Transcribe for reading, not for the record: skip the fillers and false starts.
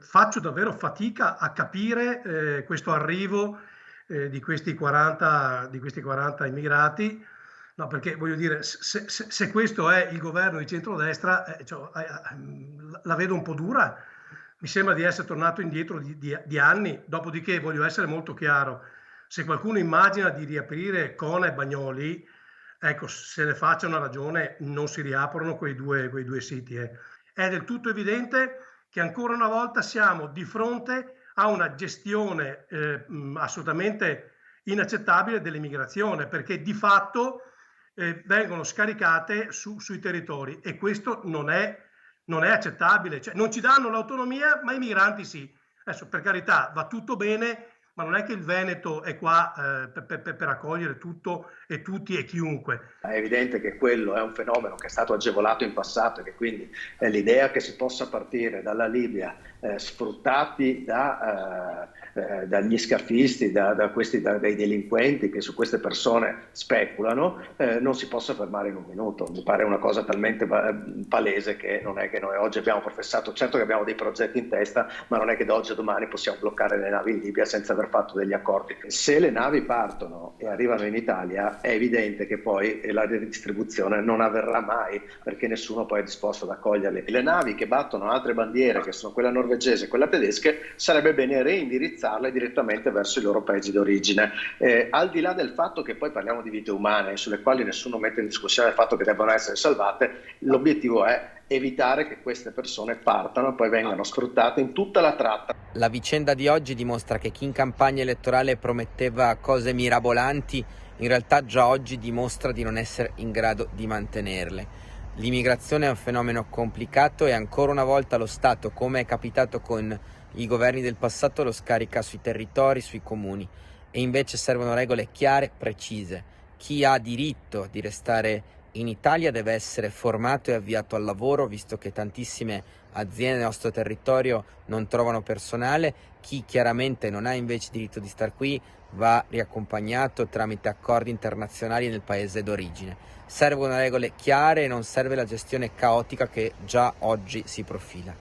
Faccio davvero fatica a capire questo arrivo di questi 40 immigrati, no, perché voglio dire, se questo è il governo di centrodestra, la vedo un po' dura. Mi sembra di essere tornato indietro di anni, dopodiché voglio essere molto chiaro, se qualcuno immagina di riaprire Cona e Bagnoli, ecco, se ne faccia una ragione, non si riaprono quei due siti. È del tutto evidente che ancora una volta siamo di fronte a una gestione assolutamente inaccettabile dell'immigrazione, perché di fatto vengono scaricate sui territori e questo non è accettabile. Cioè, non ci danno l'autonomia, ma i migranti sì. Adesso, per carità, va tutto bene, ma non è che il Veneto è qua per accogliere tutto e tutti e chiunque. È evidente che quello è un fenomeno che è stato agevolato in passato e che quindi l'idea che si possa partire dalla Libia sfruttati dagli scafisti, dai delinquenti che su queste persone speculano, non si possa fermare in un minuto. Mi pare una cosa talmente palese che non è che noi oggi abbiamo professato, certo che abbiamo dei progetti in testa, ma non è che da oggi a domani possiamo bloccare le navi in Libia senza aver fatto degli accordi. Se le navi partono e arrivano in Italia, è evidente che poi la redistribuzione non avverrà mai perché nessuno poi è disposto ad accoglierli. Le navi che battono altre bandiere, che sono quella norvegese e quella tedesca, sarebbe bene reindirizzarle direttamente verso i loro paesi d'origine. Al di là del fatto che poi parliamo di vite umane, sulle quali nessuno mette in discussione il fatto che debbano essere salvate, l'obiettivo è evitare che queste persone partano e poi vengano sfruttate in tutta la tratta. La vicenda di oggi dimostra che chi in campagna elettorale prometteva cose mirabolanti in realtà già oggi dimostra di non essere in grado di mantenerle. L'immigrazione è un fenomeno complicato e ancora una volta lo Stato, come è capitato con i governi del passato, lo scarica sui territori, sui comuni, e invece servono regole chiare, precise. Chi ha diritto di restare in Italia deve essere formato e avviato al lavoro, visto che tantissime aziende nel nostro territorio non trovano personale. Chi chiaramente non ha invece diritto di star qui va riaccompagnato tramite accordi internazionali nel paese d'origine. Servono regole chiare e non serve la gestione caotica che già oggi si profila.